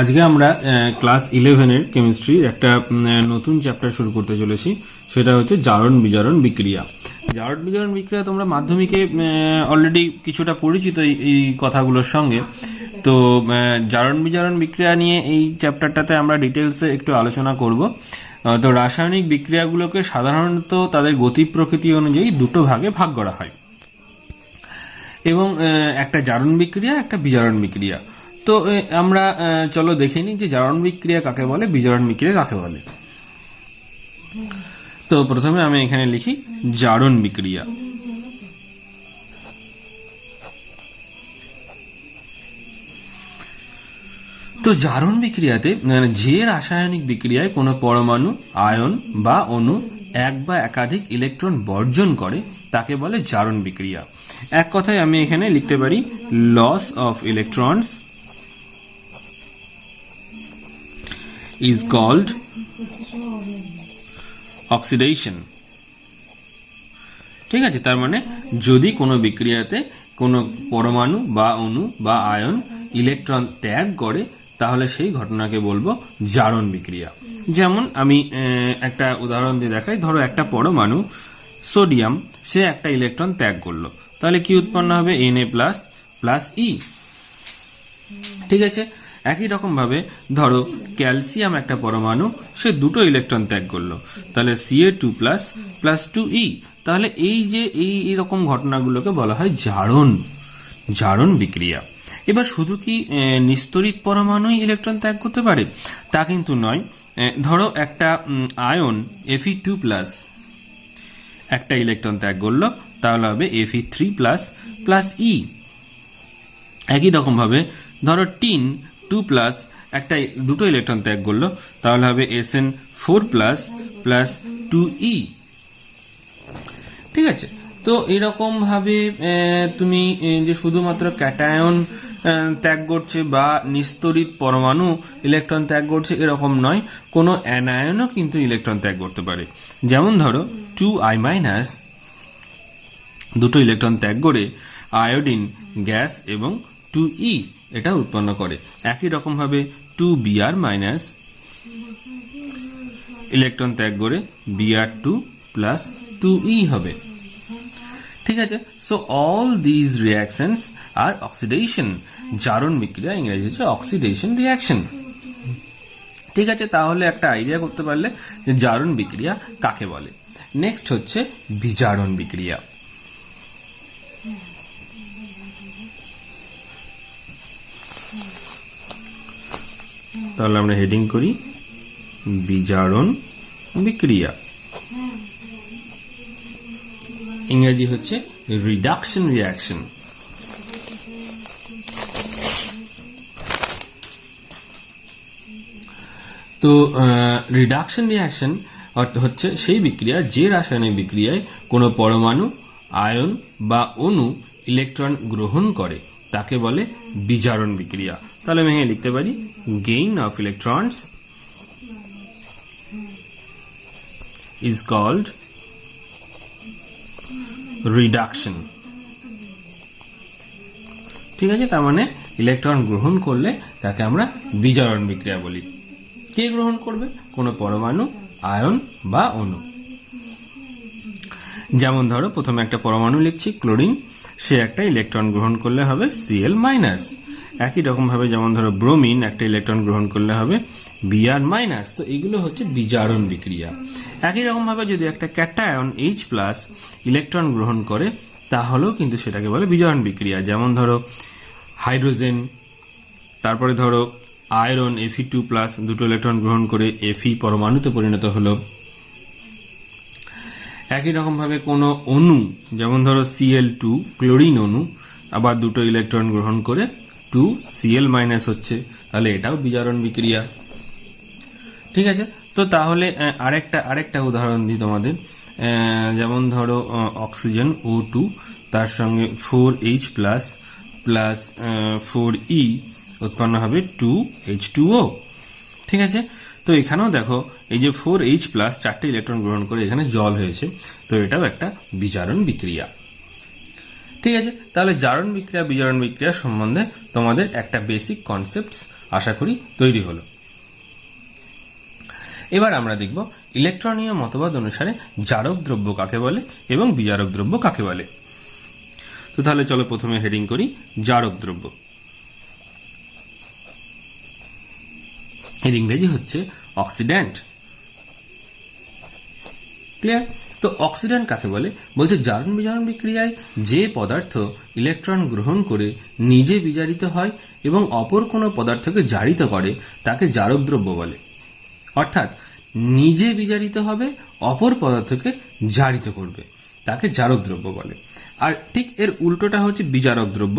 আজকে আমরা ক্লাস 11 এর কেমিস্ট্রির একটা নতুন চ্যাপ্টার শুরু করতে চলেছি। সেটা হচ্ছে জারণ বিজারণ বিক্রিয়া। জারণ বিজারণ বিক্রিয়া তোমরা মাধ্যমিকে অলরেডি কিছুটা পরিচিত এই কথাগুলোর সঙ্গে। তো জারণ বিজারণ বিক্রিয়া নিয়ে এই চ্যাপ্টারটাতে আমরা ডিটেলসে একটু আলোচনা করব। তো রাসায়নিক বিক্রিয়াগুলোকে সাধারণত তাদের গতি প্রকৃতি অনুযায়ী দুটো ভাগে ভাগ করা হয়, এবং একটা জারণ বিক্রিয়া, একটা বিজারণ বিক্রিয়া। তো আমরা চলো দেখে নিই যে জারণ বিক্রিয়া কাকে বলে, বিজারণ বিক্রিয়া কাকে বলে। তো প্রথমে আমি এখানে লিখি জারণ বিক্রিয়া। তো জারণ বিক্রিয়াতে যে রাসায়নিক বিক্রিয়ায় কোনো পরমাণু, আয়ন বা অণু এক বা একাধিক ইলেকট্রন বর্জন করে তাকে বলে জারণ বিক্রিয়া। এক কথায় আমি এখানে লিখতে পারি loss of electrons is called oxidation। ঠিক আছে, তার মানে যদি কোনো বিক্রিয়াতে কোনো পরমাণু বা অণু বা আয়ন ইলেকট্রন ত্যাগ করে তাহলে সেই ঘটনাকে বলবো জারণ বিক্রিয়া। যেমন আমি একটা উদাহরণ দিয়ে দেখাই। ধরো একটা পরমাণু সোডিয়াম, সে একটা ইলেকট্রন ত্যাগ করলো, তাহলে কি উৎপন্ন হবে? Na++E। ঠিক আছে, একই রকম ভাবে ধরো ক্যালসিয়াম একটা পরমাণু, সে দুটো ইলেকট্রন ত্যাগ করলো, তাহলে Ca2++2E। তাহলে এই যে এই রকম ঘটনাগুলোকে বলা হয় জারণ বিক্রিয়া। এবার শুধু কি নিস্তড়িত পরমাণুই ইলেকট্রন ত্যাগ করতে পারে তা কিন্তু নয়। ধরো একটা আয়ন Fe2+ একটা ইলেকট্রন ত্যাগ করলো, তাহলে হবে Fe3++E। একই রকম ভাবে ধরো টিন 2+ একটা দুটো ইলেকট্রন ত্যাগ করলো, তাহলে হবে Sn4++2E। ঠিক আছে, তো এরকম ভাবে তুমি যে শুধুমাত্র ক্যাটায়ন ত্যাগ করছে বা নিস্তড়িত পরমাণু ইলেকট্রন ত্যাগ করছে এরকম নয়, কোনো অ্যানায়নও কিন্তু ইলেকট্রন ত্যাগ করতে পারে। যেমন ধরো 2I- দুটো ইলেকট্রন ত্যাগ করে আয়োডিন গ্যাস এবং 2E এটা উৎপন্ন করে। একই রকম ভাবে 2Br- ইলেকট্রন ত্যাগ করে Br2+2E হবে। ঠিক আছে, so all these reactions are oxidation. জারণ বিক্রিয়া ইংরেজি হচ্ছে অক্সিডেশন রিঅ্যাকশন। ঠিক আছে, তাহলে একটা আইডিয়া করতে পারলে যে জারণ বিক্রিয়া কাকে বলে। নেক্সট হচ্ছে বিজারণ বিক্রিয়া। তাহলে আমরা হেডিং করি বিজারণ বিক্রিয়া। ইংরেজি হচ্ছে রিডাকশন রিঅ্যাকশন। তো রিডাকশন রিঅ্যাকশন হচ্ছে সেই বিক্রিয়া যে রাসায়নিক বিক্রিয়ায় কোনো পরমাণু, আয়ন বা অণু ইলেকট্রন গ্রহণ করে তাকে বলে বিজারণ বিক্রিয়া। তাহলে আমি এখানে লিখতে পারি gain of electrons is called reduction। ঠিক আছে, তার মানে ইলেকট্রন গ্রহণ করলে তাকে আমরা বিজারণ বিক্রিয়া বলি। কে গ্রহণ করবে? কোনো পরমাণু, আয়ন বা অণু। যেমন ধরো প্রথমে একটা পরমাণু লিখছি ক্লোরিন, সে একটা ইলেকট্রন গ্রহণ করলে হবে Cl-। একই রকম ভাবে যেমন ধরো ব্রোমিন একটা ইলেকট্রন গ্রহণ করলে হবে Br-। তো এগুলো হচ্ছে বিজারণ বিক্রিয়া। একই রকম ভাবে যদি একটা ক্যাটায়ন H+ ইলেকট্রন গ্রহণ করে তাহলেও কিন্তু সেটাকে বলে বিজারণ বিক্রিয়া। যেমন ধরো হাইড্রোজেন, তারপরে ধরো আয়রন Fe2+ দুটো ইলেকট্রন গ্রহণ করে Fe পরমাণুতে পরিণত হলো। একই রকম ভাবে কোনো অণু, যেমন ধরো Cl2 ক্লোরিন অণু, আবার দুটো ইলেকট্রন গ্রহণ করে 2Cl- হচ্ছে, তাহলে এটাও বিজারণ বিক্রিয়া। ঠিক আছে, তো তাহলে আরেকটা উদাহরণ দিই তোমাদের। যেমন ধরো অক্সিজেন O2, তার সঙ্গে 4H++4E উৎপন্ন হবে 2H2O। ঠিক আছে, তো এখানেও দেখো এই যে 4H+ চারটে ইলেকট্রন গ্রহণ করে এখানে জল হয়েছে, তো এটাও একটা বিজারণ বিক্রিয়া। ঠিক আছে, তাহলে জারণ বিক্রিয়া বিজারণ বিক্রিয়া সম্বন্ধে তোমাদের একটা বেসিক কনসেপ্টস আশা করি তৈরি হলো। এবার আমরা দেখব ইলেকট্রনীয় মতবাদ অনুসারে জারক দ্রব্য কাকে বলে এবং বিজারক দ্রব্য কাকে বলে। তো তাহলে চলো প্রথমে হেডিং করি জারক দ্রব্য। এর ইংরেজি হচ্ছে অক্সিডেন্ট। ক্লিয়ার? তো অক্সিডেন্ট কাকে বলে? বলছে জারণ বিজারণ বিক্রিয়ায় যে পদার্থ ইলেকট্রন গ্রহণ করে নিজে বিজারিত হয় এবং অপর কোনো পদার্থকে জারিত করে তাকে জারক দ্রব্য বলে। অর্থাৎ নিজে বিজারিত হবে, অপর পদার্থকে জারিত করবে, তাকে জারক দ্রব্য বলে। আর ঠিক এর উল্টোটা হচ্ছে বিজারক দ্রব্য।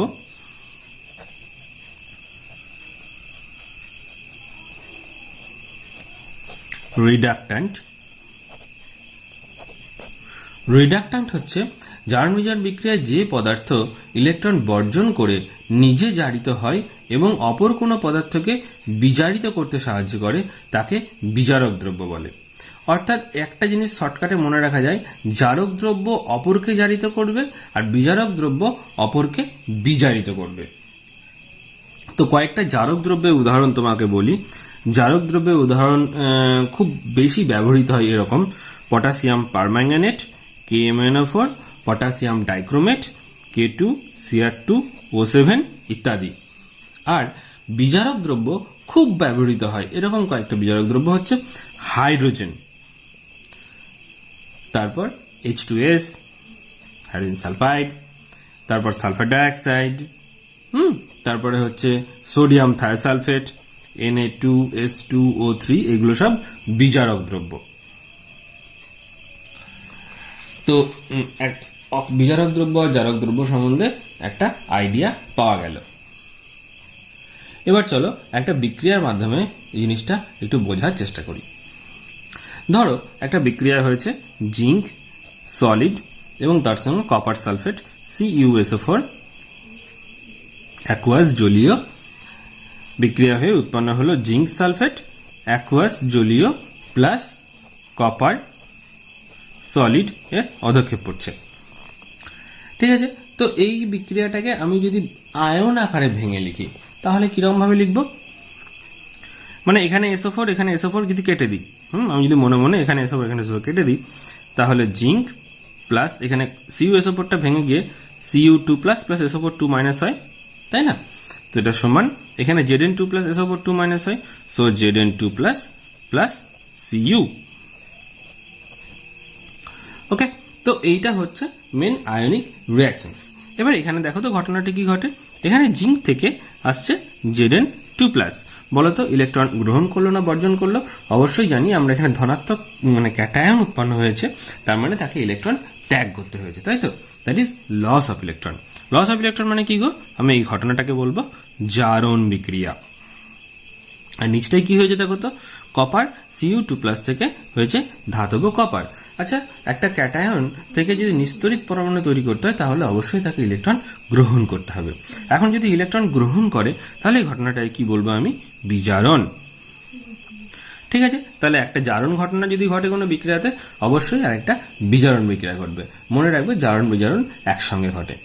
রিডাক্ট্যান্ট। রিডাক্ট্যান্ট হচ্ছে জারণ বিজারণ বিক্রিয়ায় যে পদার্থ ইলেকট্রন বর্জন করে নিজে জারিত হয় এবং অপর কোনো পদার্থকে বিজারিত করতে সাহায্য করে তাকে বিজারক দ্রব্য বলে। অর্থাৎ একটা জিনিস শর্টকাটে মনে রাখা যায়, জারক দ্রব্য অপরকে জারিত করবে আর বিজারক দ্রব্য অপরকে বিজারিত করবে। তো কয়েকটা জারক দ্রব্যের উদাহরণ তোমাকে বলি। জারক দ্রব্যের উদাহরণ খুব বেশি ব্যবহৃত হয় এরকম: potassium permanganate, KMnO4, potassium dichromate, K2Cr2O7 ইত্যাদি। আর বিজারক দ্রব্য খুব ব্যবহৃত হয় এরকম কয়েকটা বিজারক দ্রব্য হচ্ছে হাইড্রোজেন, তারপর H2S হাইড্রোজেন সালফাইড, তারপর সালফার ডাইঅক্সাইড, তারপরে হচ্ছে সোডিয়াম থায়োসালফেট, Na2S2O3, এগুলো সব বিজারক দ্রব্য। তো বিজারক দ্রব্য আর জারক দ্রব্য সম্বন্ধে একটা আইডিয়া পাওয়া গেল। এবার চলো একটা বিক্রিয়ার মাধ্যমে এই জিনিসটা একটু বোঝার চেষ্টা করি। ধরো একটা বিক্রিয়া হয়েছে জিঙ্ক সলিড এবং তার সঙ্গে কপার সালফেট CuSO4 অ্যাকুয়াস জলীয় বিক্রিয়া হয়ে উৎপন্ন হলো জিঙ্ক সালফেট অ্যাকুয়াস জলীয় প্লাস কপার সলিড এর অধক্ষেপ পড়ছে। ঠিক আছে? তো এই বিক্রিয়াটাকে আমি যদি আয়ন আকারে ভেঙে লিখি তাহলে কিরকম ভাবে লিখবো? মানে এখানে SO4 এখানে SO4 যদি কেটে দিই, আমি যদি মনে মনে এখানে SO4 এখানে SO4 কেটে দিই তাহলে জিঙ্ক প্লাস এখানে CuSO4টা ভেঙে গিয়ে Cu2 plus plus SO4 2 minus হয়, তাই না? তো এটা সমান এখানে Zn2 প্লাস SO4 2 মাইনাস হয়, so Zn2 plus plus Cu। ওকে, তো এইটা হচ্ছে মেন আয়নিক রিঅ্যাকশনস। এবার এখানে দেখো তো ঘটনাটি কি ঘটে। এখানে জিঙ্ক থেকে আসছে Zn2 প্লাস। বলতো ইলেকট্রন গ্রহণ করলো না বর্জন করলো? অবশ্যই জানি আমরা এখানে ধনাত্মক মানে ক্যাটায়ন উৎপন্ন হয়েছে, তার মানে তাকে ইলেকট্রন ত্যাগ করতে হয়েছে, তাই তো? That is loss of electron. Loss of electron মানে কি গো? আমি এই ঘটনাটাকে বলবো জারণ বিক্রিয়া। আর নিচটাই কি হয়েছে দেখো তো, কপার Cu2 প্লাস থেকে হয়েছে ধাতব কপার। আচ্ছা, একটা ক্যাটায়ন থেকে যদি নিস্তরিত পরমাণু তৈরি করতে হয় তাহলে অবশ্যই তাকে ইলেকট্রন গ্রহণ করতে হবে। এখন যদি ইলেকট্রন গ্রহণ করে তাহলে এই ঘটনাটাকে কি বলবো আমি? বিজারণ। ঠিক আছে? তাহলে একটা জারণ ঘটনা যদি ঘটে কোনো বিক্রিয়াতে, অবশ্যই আরেকটা বিজারণ বিক্রিয়া ঘটবে। মনে রাখবে জারণ বিজারণ একসঙ্গে ঘটে।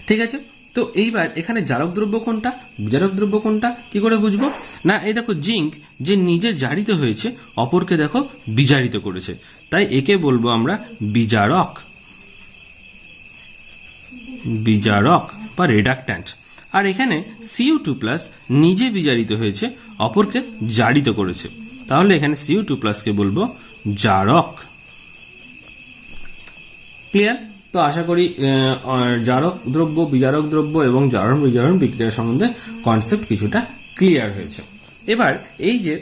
ঠিক আছে? তো এইবার এখানে জারক দ্রব্য কোনটা, বিজারক দ্রব্য কোনটা কি করে বুঝবো? না, এই দেখো জিঙ্ক যে নিজে জারিত হয়েছে অপরকে দেখো বিজারিত করেছে, তাই একে বলবো আমরা বিজারক, বিজারক বা রিডাক্ট্যান্ট। আর এখানে Cu2 প্লাস নিজে বিজারিত হয়েছে অপরকে জারিত করেছে, তাহলে এখানে Cu2 প্লাসকে বলবো জারক। ক্লিয়ার? তো আশা করি জারক দ্রব্য, বিজারক দ্রব্য এবং জারণ বিজারণ বিক্রিয়া সম্বন্ধে কনসেপ্ট কিছুটা ক্লিয়ার হয়েছে। এবার এই যে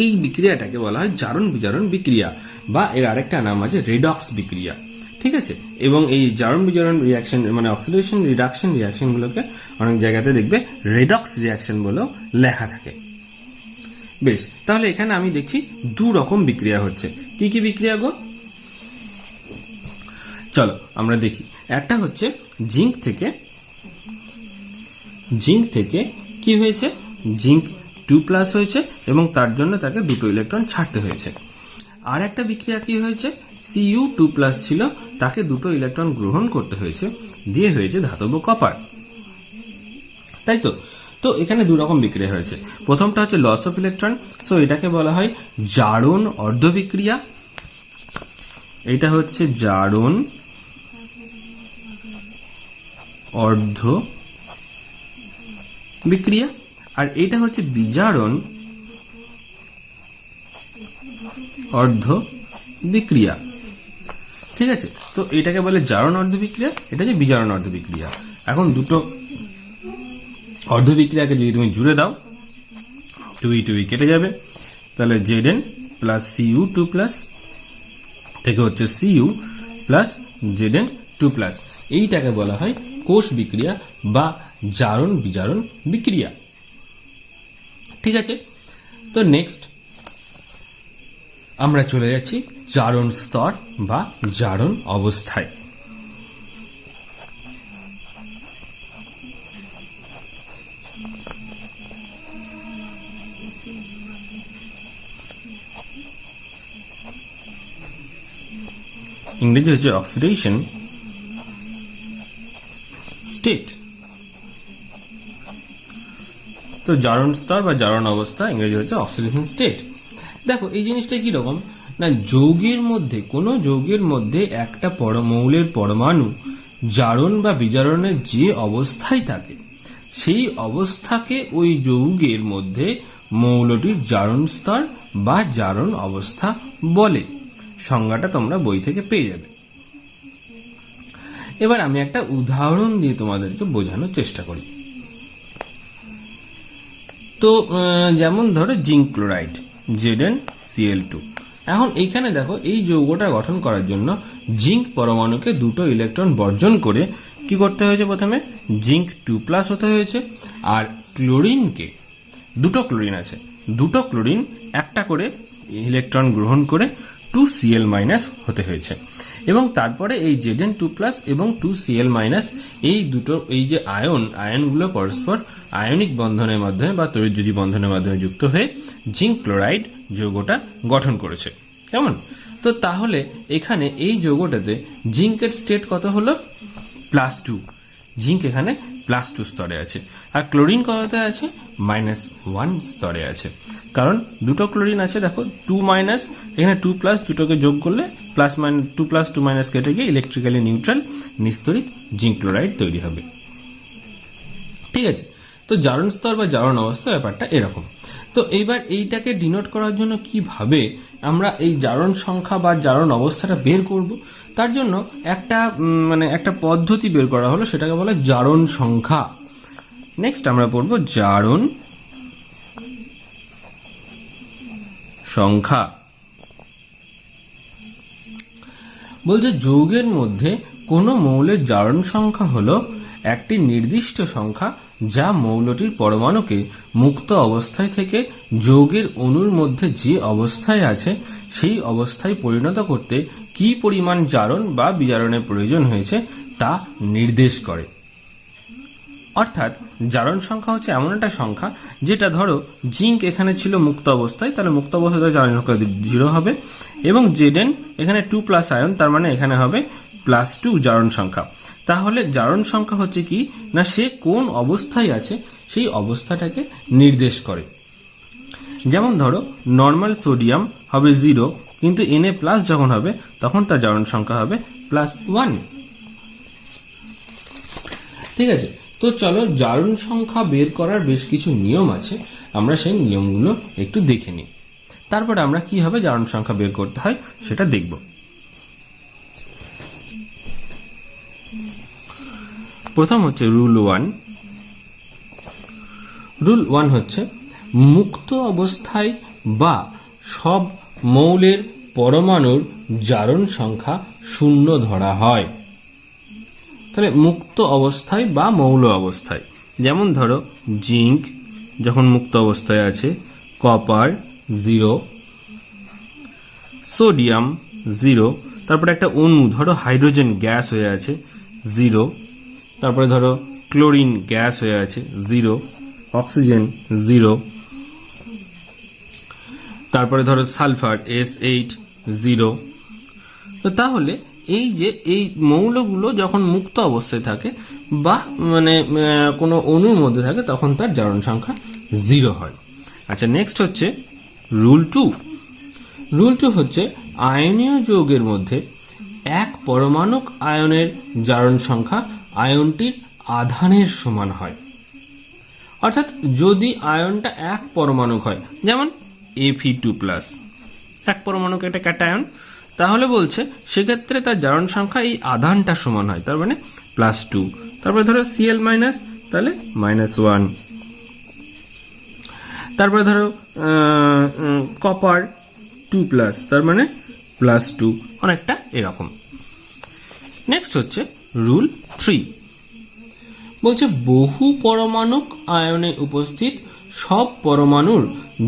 এই বিক্রিয়াটাকে বলা হয় জারণ বিজারণ বিক্রিয়া, বা এর আরেকটা নাম আছে রেডক্স বিক্রিয়া। ঠিক আছে? এবং এই জারণ বিজারণ রিয়াকশন মানে অক্সিডেশন রিডাকশন রিয়াকশনগুলোকে অনেক জায়গাতে দেখবে রেডক্স রিয়াকশন বলেও লেখা থাকে। বেশ, তাহলে এখানে আমি দেখছি দু রকম বিক্রিয়া হচ্ছে। কি কি বিক্রিয়া গো? চলো আমরা দেখি। একটা হচ্ছে জিঙ্ক থেকে কি হয়েছে? জিঙ্ক 2 প্লাস হয়েছে এবং তার জন্য তাকে দুটো ইলেকট্রন ছাড়তে হয়েছে। আর একটা বিক্রিয়া কি হয়েছে? Cu2 প্লাস ছিল, তাকে দুটো ইলেকট্রন গ্রহণ করতে হয়েছে, দিয়ে হয়েছে ধাতব কপার, তাই তো। তো এখানে দু রকম বিক্রিয়া হয়েছে। প্রথমটা হচ্ছে লস অফ ইলেকট্রন, সো এটাকে বলা হয় জারণ অর্ধ বিক্রিয়া। এটা হচ্ছে জারণ অর্ধ বিক্রিয়া, আর এটা হচ্ছে বিজারণ অর্ধ বিক্রিয়া। ঠিক আছে, তো এটাকে বলে জারণ অর্ধ বিক্রিয়া, এটা হচ্ছে বিজারণ অর্ধ বিক্রিয়া। এখন দুটো অর্ধ বিক্রিয়াকে যদি তুমি জুড়ে দাও, 2e কেটে যাবে, তাহলে Zn প্লাস Cu2 প্লাস থেকে হচ্ছে Cu প্লাস Zn2 প্লাস, এইটাকে বলা হয় কোষ বিক্রিয়া বা জারণ বিজারণ বিক্রিয়া। ঠিক আছে, তো নেক্সট আমরা চলে যাচ্ছি জারণ স্তর বা জারণ অবস্থায়। ইংরেজি হচ্ছে অক্সিডেশন স্টেট। তো জারণ স্তর বা জারণ অবস্থা ইংরেজি হচ্ছে অক্সিডেশন স্টেট। দেখো এই জিনিসটা কি রকম না, যৌগের মধ্যে, কোনো যৌগের মধ্যে একটা মৌলের পরমাণু জারণ বা বিজারণের যে অবস্থায় থাকে, সেই অবস্থাকে ওই যৌগের মধ্যে মৌলটির জারণ স্তর বা জারণ অবস্থা বলে। সংজ্ঞাটা তোমরা বই থেকে পেয়ে যাবে। এবার আমি একটা উদাহরণ দিয়ে তোমাদেরকে বোঝানোর চেষ্টা করি। তো যেমন ধরো জিঙ্ক ক্লোরাইড ZnCl2। এখন এইখানে দেখো এই যৌগটা গঠন করার জন্য জিঙ্ক পরমাণুকে দুটো ইলেকট্রন বর্জন করে কি করতে হয়েছে, প্রথমে Zn2+ হতে হয়েছে, আর ক্লোরিনকে, দুটো ক্লোরিন আছে, দুটো ক্লোরিন একটা করে ইলেকট্রন গ্রহণ করে 2Cl- হতে হয়েছে। এবং তারপরে এই Zn2+ এবং 2Cl- এই দুটো, এই যে আয়নগুলো পরস্পর আয়নিক বন্ধনের মাধ্যমে বা তড়িৎযোজী বন্ধনের মাধ্যমে যুক্ত হয়ে জিঙ্ক ক্লোরাইড যৌগটা গঠন করেছে। কেমন? তো তাহলে এখানে এই যৌগটাতে জিঙ্কের স্টেট কত হলো? +2। জিঙ্ক এখানে +2 স্তরে আছে, আর ক্লোরিন কততে আছে? -1 স্তরে আছে। কারণ দুটো ক্লোরিন আছে, দেখো 2- এখানে 2+ দুটোকে যোগ করলে +2 কেটে গিয়ে ইলেকট্রিক্যালি নিউট্রাল নিস্তড়িত জিঙ্ক ক্লোরাইড তৈরি হবে। ঠিক আছে, তো জারণ স্তর বা জারণ অবস্থা ব্যাপারটা এরকম। তো এইবার এইটাকে ডিনোট করার জন্য কিভাবে আমরা এই জারণ সংখ্যা বা জারণ অবস্থাটা বের করব, তার জন্য একটা পদ্ধতি বের করা হলো, সেটাকে বলে জারণ সংখ্যা। নেক্সট আমরা পড়ব জারণ সংখ্যা। বলছে যৌগের মধ্যে কোনো মৌলের জারণ সংখ্যা হলো একটি নির্দিষ্ট সংখ্যা যা মৌলটির পরমাণুকে মুক্ত অবস্থায় থেকে যৌগের অণুর মধ্যে যে অবস্থায় আছে সেই অবস্থায় পরিণত করতে কি পরিমাণ জারণ বা বিজারণের প্রয়োজন হয়েছে তা নির্দেশ করে। অর্থাৎ জারণ সংখ্যা হচ্ছে এমন একটা সংখ্যা যেটা, ধরো জিঙ্ক এখানে ছিল মুক্ত অবস্থায়, তাহলে মুক্ত অবস্থায় জারণ সংখ্যা 0 হবে, এবং Zn এখানে 2+ আয়ন, তার মানে এখানে হবে +2 জারণ সংখ্যা। তাহলে জারণ সংখ্যা হচ্ছে কি না, সে কোন অবস্থায় আছে সেই অবস্থাটাকে নির্দেশ করে। যেমন ধরো নর্মাল সোডিয়াম হবে 0, কিন্তু Na+ যখন হবে তখন তার জারণ সংখ্যা হবে +1। ঠিক আছে, তো চলো জারণ সংখ্যা বের করার বেশ কিছু নিয়ম আছে, আমরা সেই নিয়মগুলো একটু দেখে নিই, তারপরে আমরা কিভাবে জারণ সংখ্যা বের করতে হয় সেটা দেখব। প্রথম হচ্ছে রুল 1। রুল 1 হচ্ছে মুক্ত অবস্থায় বা সব মৌলের পরমাণুর জারণ সংখ্যা 0 ধরা হয়। তাহলে মুক্ত অবস্থায় বা মৌল অবস্থায়, যেমন ধরো জিঙ্ক যখন মুক্ত অবস্থায় আছে, কপার 0, সোডিয়াম 0, তারপরে একটা অণু ধরো হাইড্রোজেন গ্যাস হয়ে আছে 0, তারপরে ধরো ক্লোরিন গ্যাস হয়ে আছে 0, অক্সিজেন 0, তারপরে ধরো সালফার S8 0। তো তাহলে এই যে এই মৌলগুলো যখন মুক্ত অবস্থায় থাকে বা মানে কোনো অণুর মধ্যে থাকে তখন তার জারণ সংখ্যা 0 হয়। আচ্ছা, নেক্সট হচ্ছে রুল 2। রুল 2 হচ্ছে আয়নীয় যৌগের মধ্যে এক পরমাণুক আয়নের জারণ সংখ্যা আয়নটির আধানের সমান হয়। অর্থাৎ যদি আয়নটা এক পরমাণুক হয়, যেমন Fe2+, এক পরমাণুক একটা ক্যাটায়ন, তাহলে বলছে সেক্ষেত্রে তার জারণ সংখ্যা এই আধানটা সমান হয়, তার মানে +2। তারপরে ধরো Cl-, তাহলে -1। তারপরে ধরো কপার 2+, তার মানে +2, অনেকটা এরকম। নেক্সট হচ্ছে রুল 3। বলছে বহু পরমাণুক আয়নে উপস্থিত সব পরমাণুর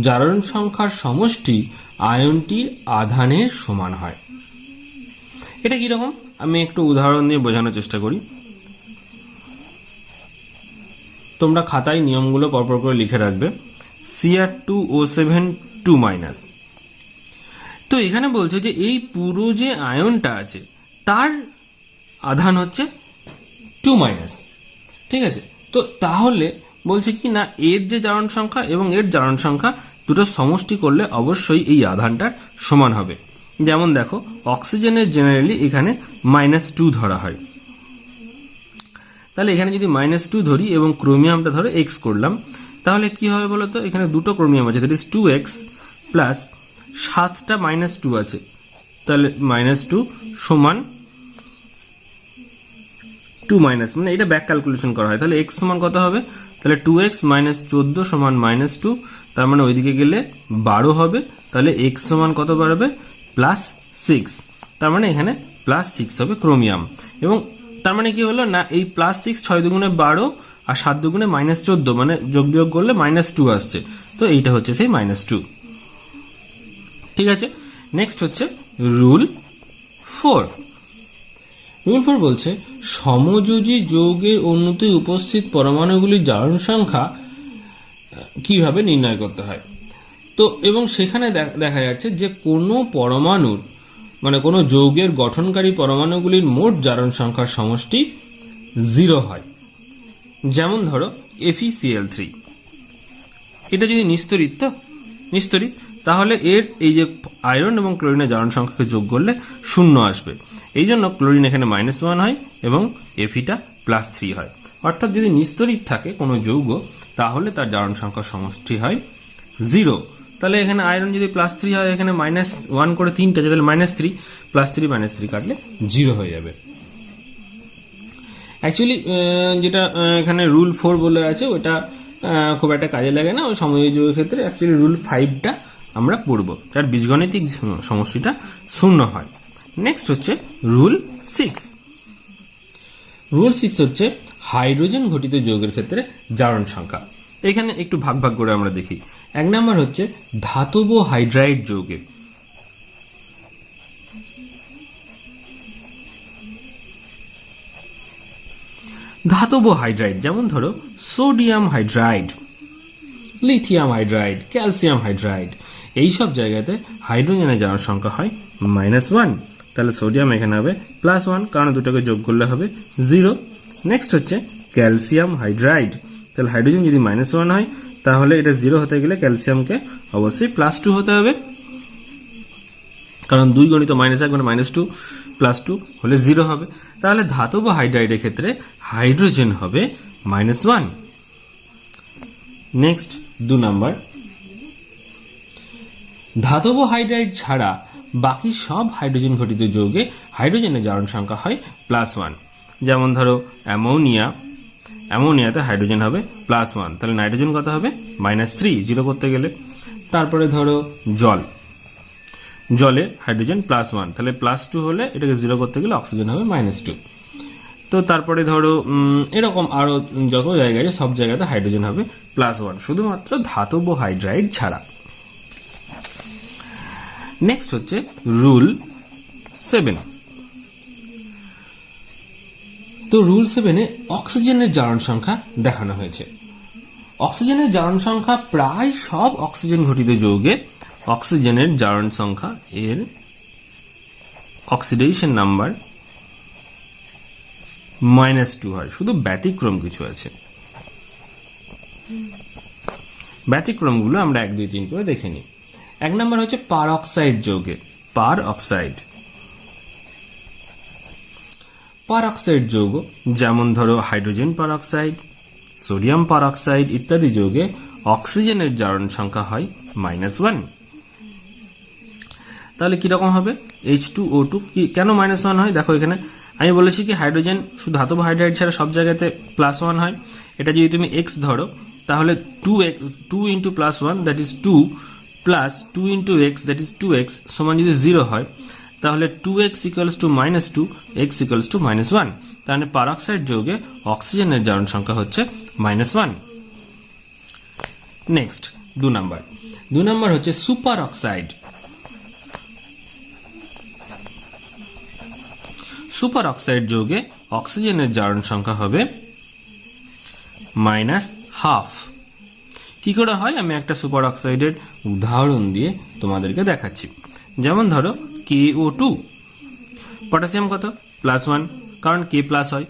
জারণ সংখ্যার সমষ্টি আয়নটির আধানের সমান হয়। এটা কিরকম, আমি একটু উদাহরণ দিয়ে বোঝানোর চেষ্টা করি। তোমরা খাতায় নিয়মগুলো পরপর করে লিখে রাখবে। Cr2O7 2-। তো এখানে বলছে যে এই পুরো যে আয়নটা আছে তার আধান হচ্ছে 2-। ঠিক আছে, তো তাহলে বলছে কি না, এর যে জারণ সংখ্যা এবং এর জারণ সংখ্যা দুটো সমষ্টি করলে অবশ্যই এই আধানটার সমান হবে। যেমন দেখো, অক্সিজেনের জেনারেলি এখানে -2 ধরা হয়, তাহলে এখানে যদি -2 ধরি এবং ক্রোমিয়ামটা ধরো x করলাম, তাহলে কি হবে বলতো, এখানে দুটো ক্রোমিয়াম আছে, দ্যাট ইজ 2x প্লাস 7টা -2 আছে, তাহলে -2 সমান 2 মানে এটা ব্যাক ক্যালকুলেশন করা হয়, তাহলে x সমান কত হবে, তাহলে 2x - 14 সমান -2, তার মানে ওইদিকে গেলে 12 হবে, তাহলে x সমান কত বাড়বে, +6, তার মানে এখানে +6 হবে ক্রোমিয়াম। এবং তার মানে কি হলো না, এই +6 6 দুগুণে 12 আর 7 দুগুণে -14, মানে যোগ বিয়োগ করলে -2 আসছে, তো এইটা হচ্ছে সেই -2। ঠিক আছে, নেক্সট হচ্ছে রুল 4। রুল 4 বলছে সমযোজী যৌগের অণুতে উপস্থিত পরমাণুগুলির জারণ সংখ্যা কিভাবে নির্ণয় করতে হয়। তো এবং সেখানে দেখা যাচ্ছে যে কোনো পরমাণুর মানে কোনো যৌগের গঠনকারী পরমাণুগুলির মোট জারণ সংখ্যার সমষ্টি 0 হয়। যেমন ধরো FeCl3, এটা যদি নিস্তড়িত তাহলে এর এই যে আয়রন এবং ক্লোরিনের জারণ সংখ্যাকে যোগ করলে 0 আসবে। এই জন্য ক্লোরিন এখানে -1 হয় এবং Feটা +3 হয়। অর্থাৎ যদি নিস্তড়িত থাকে কোনো যৌগ তাহলে তার জারণ সংখ্যার সমষ্টি হয় 0। তাহলে এখানে আয়রন যদি +3 হয়, এখানে -1 করে 3টা আছে, তাহলে -3 +3 কাটলে 0 হয়ে যাবে। অ্যাকচুয়ালি যেটা এখানে রুল 4 বলে আছে ওটা খুব একটা কাজে লাগে না, ওই সমযোজী যৌগের ক্ষেত্রে অ্যাকচুয়ালি রুল 5টা আমরা পড়ব, যার বীজগণিতিক সমষ্টিটা 0 হয়। নেক্সট হচ্ছে রুল 6। রুল 6 হচ্ছে হাইড্রোজেন ঘটিত যৌগের ক্ষেত্রে জারণ সংখ্যা। এখানে একটু ভাগ ভাগ করে আমরা দেখি। 1 নম্বর হচ্ছে ধাতব হাইড্রাইড যৌগে। ধাতব হাইড্রাইড যেমন ধরো sodium hydride, lithium hydride, calcium hydride, এইসব জায়গাতে হাইড্রোজেনের জারণ সংখ্যা হয় -1, তাহলে সোডিয়াম এখানে হবে +1, কারণ দুটোকে যোগ করলে হবে 0। নেক্সট হচ্ছে ক্যালসিয়াম হাইড্রাইড, তাহলে হাইড্রোজেন যদি -1 হয় তাহলে এটা 0 হতে গেলে ক্যালসিয়ামকে অবশ্যই +2 হতে হবে, কারণ 2 গণিত -1 মানে -2 +2 হলে 0 হবে। তাহলে ধাতব হাইড্রাইডের ক্ষেত্রে হাইড্রোজেন হবে -1। নেক্সট 2 নাম্বার, ধাতব হাইড্রাইড ছাড়া বাকি সব হাইড্রোজেন ঘটিত যৌগে হাইড্রোজেনের জারণ সংখ্যা হয় +1। যেমন ধরো অ্যামোনিয়াতে হাইড্রোজেন হবে +1, তাহলে নাইট্রোজেন কত হবে -3 0 করতে গেলে। তারপরে ধরো জলে হাইড্রোজেন +1, তাহলে +2 হলে এটাকে 0 করতে গেলে অক্সিজেন হবে -2। তো তারপরে ধরো এরকম আরো যত জায়গায় সব জায়গাতে হাইড্রোজেন হবে +1, শুধুমাত্র ধাতব হাইড্রাইড ছাড়া। নেক্সট হচ্ছে রুল 7। তো রুল 7-এ অক্সিজেনের জারণ সংখ্যা দেখানো হয়েছে। অক্সিজেনের জারণ সংখ্যা প্রায় সব অক্সিজেন ঘটিত যৌগে অক্সিজেনের জারণ সংখ্যা এর অক্সিডেশন নাম্বার -2 হয়, শুধু ব্যতিক্রম কিছু আছে। ব্যতিক্রমগুলো আমরা 1 2 3 করে দেখে নিই। 1 নম্বর হচ্ছে পারঅক্সাইড যৌগে, পারঅক্সাইড যৌগ, যেমন ধরো হাইড্রোজেন পারঅক্সাইড, সোডিয়াম পারঅক্সাইড ইত্যাদি যৌগে অক্সিজেনের জারণ সংখ্যা হয় -1। তাহলে কিরকম হবে? H2O2 কেন -1 হয়? দেখো এখানে আমি বলেছি কি হাইড্রোজেন শুধু ধাতব হাইড্রাইড ছাড়া সব জায়গাতে +1 হয়। এটা যদি তুমি x ধরো তাহলে 2 into +1 that is 2 plus 2 into x that is 2x সমান যদি 0 হয় তাহলে 2x equals to -2, x equals to -1। তাহলে পারঅক্সাইড যৌগে অক্সিজেনের জারণ সংখ্যা হচ্ছে -1। নেক্সট 2 নম্বর হচ্ছে সুপার অক্সাইড। সুপার অক্সাইড যৌগে অক্সিজেনের জারণ সংখ্যা হবে -1/2। কি করে হয় আমি একটা সুপার অক্সাইডের উদাহরণ দিয়ে তোমাদেরকে দেখাচ্ছি। যেমন ধরো KO2, পটাশিয়াম কত? +1, কারণ K প্লাস হয়,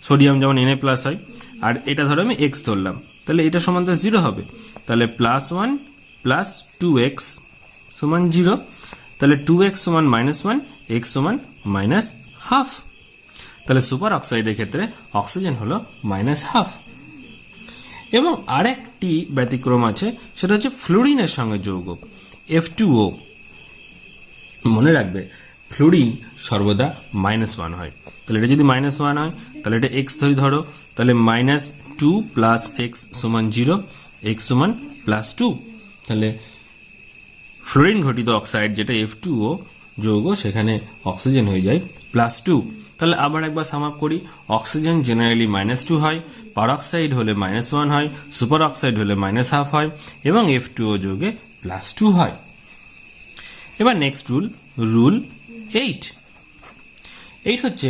সোডিয়াম যেমন Na+ হয়, আর এটা ধরো আমি x ধরলাম, তাহলে এটা সমান তো 0 হবে, তাহলে +1 + 2x সমান 0, তাহলে 2x সমান -1, x সমান -1/2। তাহলে সুপার অক্সাইডের ক্ষেত্রে অক্সিজেন হলো -1/2। এবং আরেকটি ব্যতিক্রম আছে, সেটা হচ্ছে ফ্লুরিনের সঙ্গে যৌগ F2O। মনে রাখবে ফ্লুরিন সর্বদা -1 হয়। তাহলে এটা যদি -1 হয় তাহলে এটা x ধরো, তাহলে -2 + x সমান 0, x সমান +2। তাহলে ফ্লোরিন ঘটিত অক্সাইড যেটা F2O যৌগ, সেখানে অক্সিজেন হয়ে যায় +2। তাহলে আবার একবার সাম আপ করি, অক্সিজেন জেনারেলি -2 হয়, পারঅক্সাইড হলে -1 হয়, সুপার অক্সাইড হলে -1/2 হয়, এবং F2O যৌগে +2 হয়। এবার নেক্সট রুল 8 হচ্ছে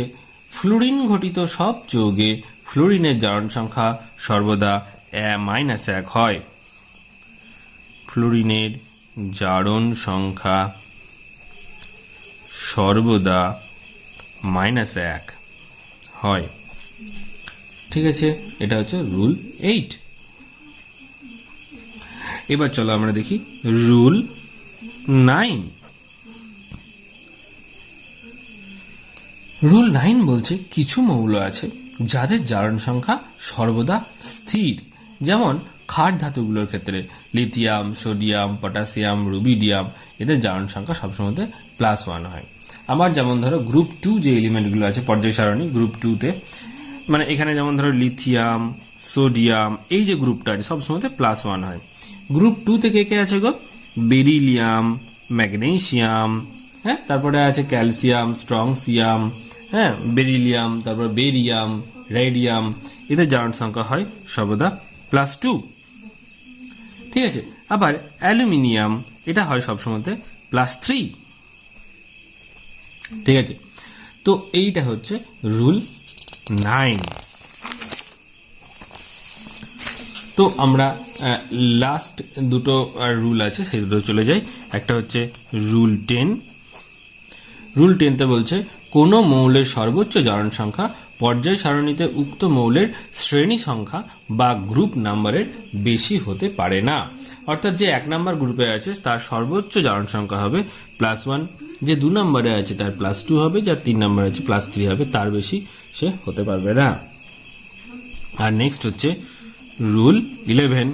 ফ্লুরিন ঘটিত সব যৌগে ফ্লুরিনের জারণ সংখ্যা সর্বদা -1 হয়। ফ্লুরিনের জারণ সংখ্যা সর্বদা -1 হয়। ঠিক আছে, এটা হচ্ছে রুল 8। এবার চলো আমরা দেখি রুল 9। রুল 9 বলছে কিছু মৌল আছে যাদের জারণ সংখ্যা সর্বদা স্থির, যেমন ক্ষার ধাতুগুলোর ক্ষেত্রে লিথিয়াম, সোডিয়াম, পটাশিয়াম, রুবিডিয়াম, এদের জারণ সংখ্যা সবসময় +1 হয়। আবার যেমন ধরো গ্রুপ 2 যে এলিমেন্টগুলো আছে পর্যায় সারণী গ্রুপ 2-তে, মানে এখানে যেমন ধরো লিথিয়াম, সোডিয়াম, এই যে গ্রুপটা আছে সবসময় +1 হয়। গ্রুপ 2 তে কে আছে গো? বেরিলিয়াম, ম্যাগনেসিয়াম, হ্যাঁ, তারপরে আছে ক্যালসিয়াম, স্ট্রংসিয়াম, হ্যাঁ, বেরিলিয়াম, তারপর বেরিয়াম, রেডিয়াম, এদের জারণ সংখ্যা হয় সর্বদা +2। ঠিক আছে, আবার অ্যালুমিনিয়াম, এটা হয় সবসময় +3। ঠিক আছে, তো এইটা হচ্ছে রুল 9। তো আমরা লাস্ট দুটো রুল আছে সেই দুটো চলে যাই। একটা হচ্ছে রুল 10। রুল 10তে বলছে কোনো মৌলের সর্বোচ্চ জারণ সংখ্যা পর্যায় সারণীতে উক্ত মৌলের শ্রেণী সংখ্যা বা গ্রুপ নাম্বারের বেশি হতে পারে না। অর্থাৎ যে 1 নম্বর গ্রুপে আছে তার সর্বোচ্চ জারণ সংখ্যা হবে +1, যে 2 নম্বরে আছে তার +2 হবে, যার 3 নম্বরে আছে +3 হবে, তার বেশি সে হতে পারবে না। আর নেক্সট হচ্ছে রুল 11,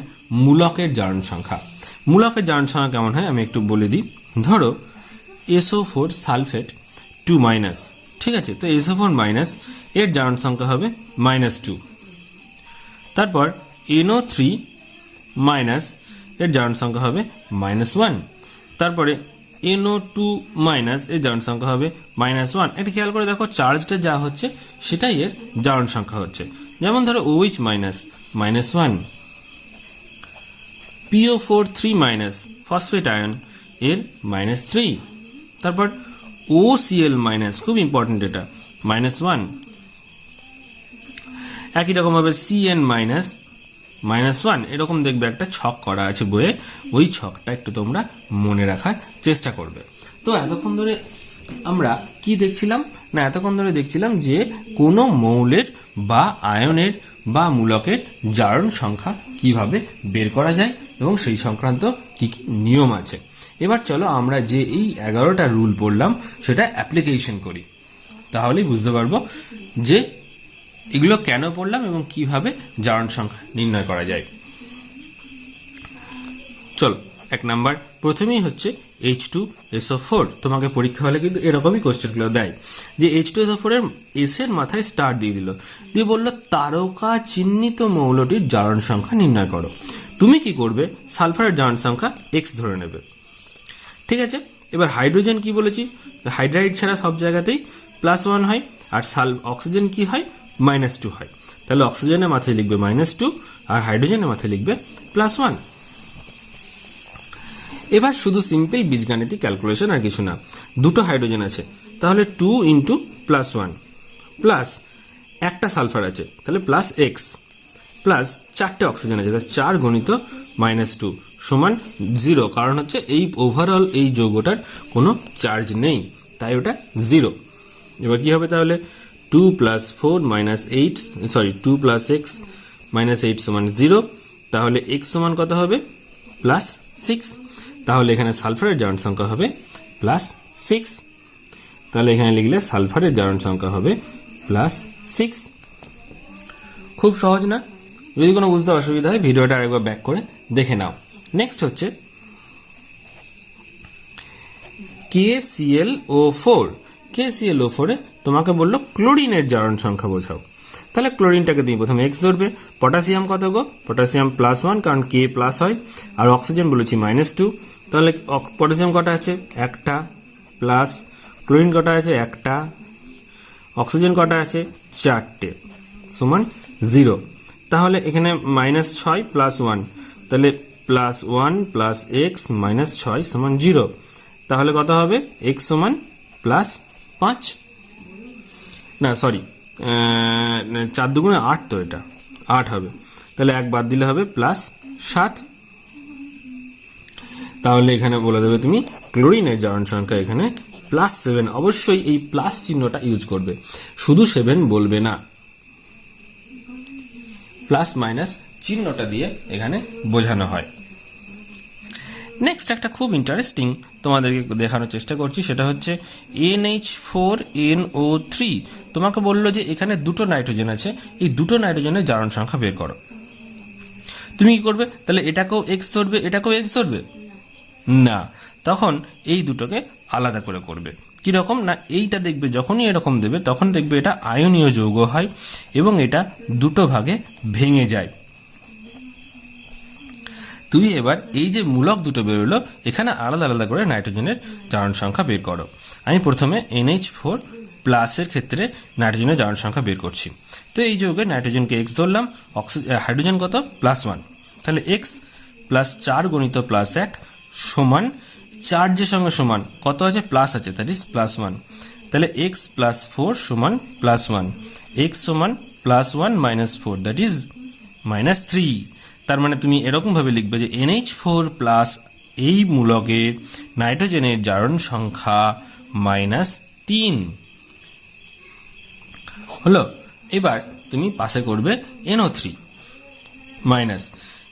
মূলকের জারণ সংখ্যা। মূলকের জারণ সংখ্যা কেমন হয় আমি একটু বলে দিই। ধরো SO4 সালফেট 2-, ঠিক আছে, তো SO4- এর জারণ সংখ্যা হবে -2। তারপর NO3- এর জারণ সংখ্যা হবে -1। তারপরে NO2- এর জারণ সংখ্যা হবে -1। এটা খেয়াল করে দেখো চার্জটা যা হচ্ছে সেটাই এর জারণ সংখ্যা হচ্ছে। যেমন ধরো OH- -1, PO4 3- ফসফেট আয়ন এর -3। তারপর OCl- খুব ইম্পর্টেন্ট এটা, -1। একই রকম ভাবে CN- এরকম দেখবে একটা ছক করা আছে বইয়ে, ওই ছকটা একটু তোমরা মনে রাখার চেষ্টা করবে। তো এতক্ষণ ধরে আমরা কি দেখছিলাম না, এতক্ষণ ধরে দেখছিলাম যে কোনো মৌলের বা আয়নের বা মূলকের জারণ সংখ্যা কিভাবে বের করা যায় এবং সেই সংক্রান্ত কি কি নিয়ম আছে। এবার চলো আমরা যে এই 11টা রুল পড়লাম সেটা অ্যাপ্লিকেশন করি, তাহলেই বুঝতে পারবো যে এগুলো কেন পড়লাম এবং কিভাবে জারণ সংখ্যা নির্ণয় করা যায়। চলো, 1 নাম্বার প্রথমেই হচ্ছে H2SO4। তোমাকে পরীক্ষা হলে কিন্তু এরকমই কোশ্চেনগুলো দেয় যে H2SO4 এর এস এর মাথায় স্টার দিয়ে দিল, দিয়ে বললো তারকা চিহ্নিত মৌলটির জারণ সংখ্যা নির্ণয় করো। তুমি কি করবে, সালফারের জারণ সংখ্যা x ধরে নেবে, ঠিক আছে। এবার হাইড্রোজেন কি বলেছি, হাইড্রাইড ছাড়া সব জায়গাতেই +1 হয়, আর অক্সিজেন কি হয়, -2 হয়। তাহলে অক্সিজেনের মাথায় লিখবে -2 আর হাইড্রোজেনের মাথায় লিখবে +1। এবার শুধু সিম্পল বীজগাণিতিক ক্যালকুলেশন, আর কিছু না। দুটো হাইড্রোজেন আছে, তাহলে 2 × +1 প্লাস একটা সালফার আছে, তাহলে +x প্লাস 4টে অক্সিজেন আছে, তাহলে 4 × -2 সমান 0, কারণ হচ্ছে এই ওভারঅল এই যৌগটার কোনো চার্জ নেই, তাই ওটা 0। এবার কি হবে তাহলে, 2 + 4 - 8 2 + x - 8 সমান 0, তাহলে x সমান কত হবে, +6। তাহলে এখানে সালফারের জারণ সংখ্যা হবে +6। তাহলে এখানে লিখলে সালফারের জারণ সংখ্যা হবে +6। খুব সহজ না? যদি কোনো বুঝতে অসুবিধা হয় ভিডিওটা আরেকবার ব্যাক করে দেখে নাও। নেক্সট হচ্ছে KClO4। KClO4 এ তোমাকে বললো ক্লোরিনের জারণ সংখ্যা বোঝাও। তাহলে ক্লোরিনটাকে তুমি প্রথমে x ধরবে। পটাশিয়াম কত গো, পটাশিয়াম +1, কারণ K প্লাস হয়, আর অক্সিজেন বলেছি -2, তাহলে পটাশিয়াম কটা আছে, একটা, প্লাস ক্লোরিন কটা আছে, একটা, অক্সিজেন কটা আছে, 4টে, সমান 0। তাহলে এখানে -6 + 1, তাহলে +1 + x -6 সমান 0। তাহলে কত হবে, x সমান +5, না সরি 4 × 2 = 8, তো এটা 8 হবে। তাহলে 1 বাদ দিলে হবে +7। তাহলে এখানে বলে দেবে তুমি ক্লোরিনের জারণ সংখ্যা এখানে +7। অবশ্যই এই প্লাস চিহ্নটা ইউজ করবে, শুধু 7 বলবে না, প্লাস মাইনাস চিহ্নটা দিয়ে এখানে বোঝানো হয়। নেক্সট একটা খুব ইন্টারেস্টিং তোমাদেরকে দেখানোর চেষ্টা করছি, সেটা হচ্ছে NH4NO3। তোমাকে বললো যে এখানে দুটো নাইট্রোজেন আছে, এই দুটো নাইট্রোজেনের জারণ সংখ্যা বের করো। তুমি কি করবে, তাহলে এটাকেও x ধরবে, এটাকেও x ধরবে না, তখন এই দুটোকে আলাদা করে করবে। কীরকম না, এইটা দেখবে যখনই এরকম দেবে তখন দেখবে এটা আয়নীয় যৌগ হয় এবং এটা দুটো ভাগে ভেঙে যায়। তুমি এবার এই যে মূলক দুটো বেরোলো, এখানে আলাদা আলাদা করে নাইট্রোজেনের জারণ সংখ্যা বের করো। আমি প্রথমে NH4+ এর ক্ষেত্রে নাইট্রোজেনের জারণ সংখ্যা বের করছি। তো এই যৌগে নাইট্রোজেনকে x ধরলাম, হাইড্রোজেন কত, +1, তাহলে x + 4 × +1 সমান চার্জের সঙ্গে সমান কত আছে, প্লাস আছে, দ্যাট ইজ +1। তাহলে x + 4 সমান +1, x সমান +1 - 4, দ্যাট ইজ -3। তার মানে তুমি এরকমভাবে লিখবে যে NH4+ এই মূলকে নাইট্রোজেনের জারণ সংখ্যা -3 হলো। এবার তুমি পাশে করবে NO3 মাইনাস,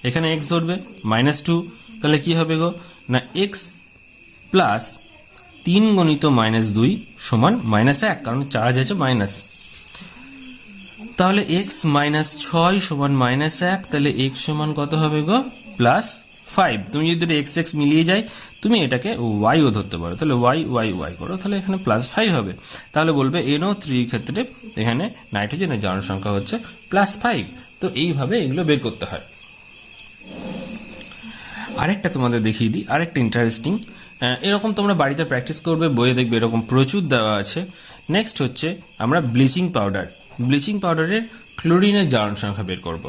এখানে x ধরবে -2, তাহলে কি হবে গো না, x প্লাস 3 × -2 সমান -1, কারণ চার্জ আছে মাইনাস। তাহলে x -6 সমান -1, তাহলে x সমান কত হবে গো, +5। তুমি যদি x মিলিয়ে যায় তুমি এটাকে y ও ধরতে পারো, তাহলে y করো, তাহলে এখানে +5 হবে। তাহলে বলবে NO3 ক্ষেত্রে এখানে নাইট্রোজেনের জারণ সংখ্যা হচ্ছে +5। তো এইভাবে এগুলো বের করতে হয়। আরেকটা তোমাদের দেখিয়ে দিই, আরেকটা ইন্টারেস্টিং, এরকম তোমরা বাড়িতে প্র্যাকটিস করবে, বইয়ে দেখবে এরকম প্রচুর দেওয়া আছে। নেক্সট হচ্ছে আমরা ব্লিচিং পাউডারের ক্লোরিনের জারণ সংখ্যা বের করব।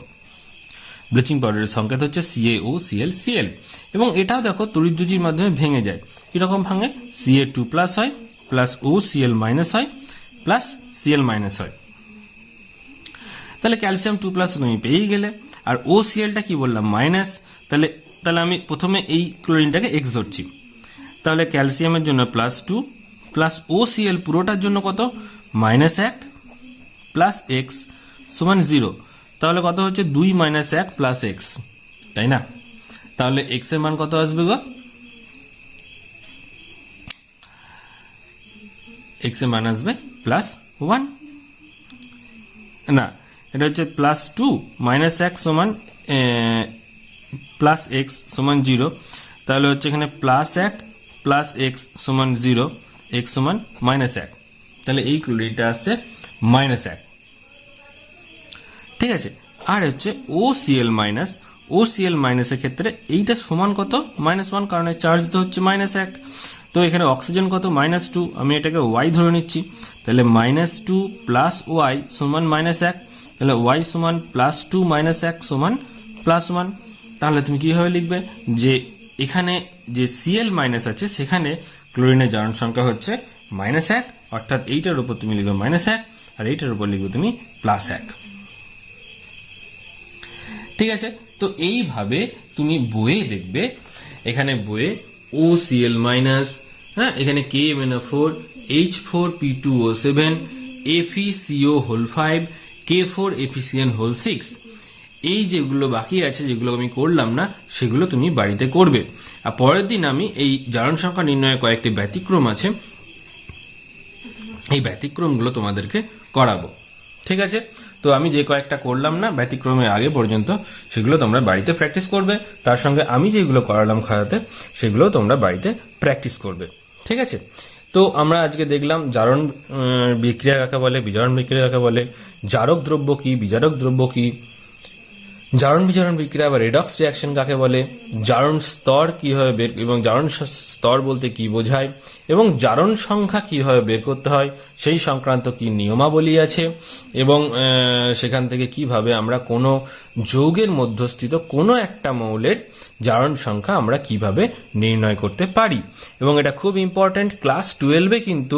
ব্লিচিং পাউডারের সংকেত হচ্ছে CaOClCl, এবং এটাও দেখো তড়িৎদ্যুতির মাধ্যমে ভেঙে যায়। কীরকম ভাঙে, Ca2+ হয়, প্লাস OCl- হয়, প্লাস Cl- হয়। তাহলে ক্যালসিয়াম 2+ তুমি পেয়েই গেলে, আর OClটা কি বললাম, মাইনাস। তাহলে আমি প্রথমে এই ক্লোরিনটাকে x ধরছি, তাহলে ক্যালসিয়ামের জন্য +2 প্লাস OCl পুরোটার জন্য কত, -1 প্লাস এক্স সমান 0। তাহলে কত হচ্ছে 2 - 1 প্লাস এক্স, তাই না? তাহলে এক্স এর মান কত আসবে গো? এক্স এর মান আসবে +1, না এটা হচ্ছে +2 - 1 সমান প্লাস এক্স সমান 0। তাহলে হচ্ছে এখানে +1 প্লাস এক্স সমান 0, এক্স সমান -1। তাহলে এই ক্লোরিনটা আসছে -1, ঠিক আছে। আর হচ্ছে OCl মাইনাস, OCl মাইনাসের ক্ষেত্রে এইটা সমান কত, -1, কারণ চার্জ তো হচ্ছে -1। তো এখানে অক্সিজেন কত, -2, আমি এটাকে y ধরে নিচ্ছি। তাহলে -2 প্লাস ওয়াই সমান -1, তাহলে y সমান +2 - 1 সমান +1। তাহলে তুমি কীভাবে লিখবে, যে এখানে যে Cl মাইনাস আছে সেখানে ক্লোরিনের জারণ সংখ্যা হচ্ছে -1, অর্থাৎ এইটার উপর তুমি লিখবে -1 আর এইটার উপর লিখবে তুমি +1, ঠিক আছে। তো এইভাবে তুমি বইয়ে দেখবে, এখানে বইয়ে OCl মাইনাস, হ্যাঁ, এখানে KMnO4, H4P2O7, FeCO5, K4FeCN6, এই যেগুলো বাকি আছে, যেগুলো আমি করলাম না, সেগুলো তুমি বাড়িতে করবে। আর পরের দিন আমি এই জারণ সংখ্যা নির্ণয়ে কয়েকটি ব্যতিক্রম আছে, এই ব্যতিক্রমগুলো তোমাদেরকে করাবো, ঠিক আছে। তো আমি যে কয়েকটা করলাম না ব্যতিক্রমের আগে পর্যন্ত, সেগুলো তোমরা বাড়িতে প্র্যাকটিস করবে। তার সঙ্গে আমি যেগুলো করালাম খাতাতে, সেগুলো তোমরা বাড়িতে প্র্যাকটিস করবে, ঠিক আছে। তো আমরা আজকে দেখলাম জারণ বিক্রিয়া কাকে বলে, বিজারণ বিক্রিয়া কাকে বলে, জারক দ্রব্য কি, বিজারক দ্রব্য কি, জারণ বিজারণ বিক্রিয়া বা রেডক্স রিঅ্যাকশন কাকে বলে, জারণ স্তর কীভাবে বের, এবং জারণ স্তর বলতে কি বোঝায়, এবং জারণ সংখ্যা কীভাবে বের করতে হয় সেই সংক্রান্ত কি নিয়মাবলী আছে, এবং সেখান থেকে কিভাবে আমরা কোনো যৌগের মধ্যস্থিত কোনো একটা মৌলের জারণ সংখ্যা আমরা কিভাবে নির্ণয় করতে পারি। এবং এটা খুব ইম্পর্ট্যান্ট, ক্লাস 12-এ কিন্তু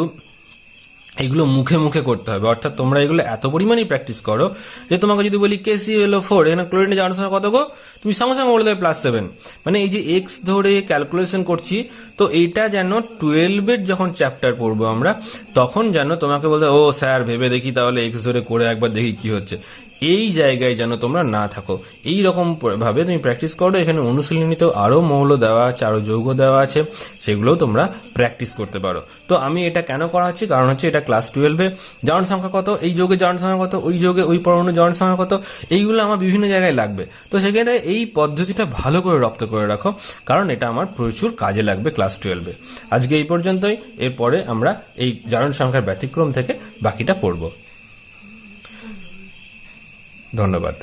এগুলো মুখে মুখে করতে হবে, অর্থাৎ তোমরা এগুলো এত পরিমাণেই প্র্যাকটিস করো যে তোমাকে যদি বলি KClO4 এখানে ক্লোরিনের জারণ সংখ্যা কত গো, তুমি সঙ্গে সঙ্গে বলে দেবে +7। মানে এই যে এক্স ধরে ক্যালকুলেশন করছি, তো এইটা যেন 12-এর যখন চ্যাপ্টার পড়বো আমরা, তখন যেন তোমাকে বলতে, ও স্যার ভেবে দেখি তাহলে এক্স ধরে করে একবার দেখি কি হচ্ছে, এই জায়গায় যেন তোমরা না থাকো। এই রকম ভাবে তুমি প্র্যাকটিস করো। এখানে অনুশীলনীতেও আরও মৌল দেওয়া আছে, আরও যৌগ দেওয়া আছে, সেগুলোও তোমরা প্র্যাকটিস করতে পারো। তো আমি এটা কেন করাচ্ছি, কারণ হচ্ছে এটা ক্লাস 12-এ জারণ সংখ্যা কত, এই যৌগের জারণ সংখ্যা কত, ওই যৌগে ওই পরমাণুর জারণ সংখ্যা কত, এইগুলো আমার বিভিন্ন জায়গায় লাগবে। তো সেখানে এই পদ্ধতিটা ভালো করে রপ্ত করে রাখো, কারণ এটা আমার প্রচুর কাজে লাগবে ক্লাস 12-এ। আজকে এই পর্যন্তই, এরপরে আমরা এই জারণ সংখ্যার ব্যতিক্রম থেকে বাকিটা পড়ব। ধন্যবাদ।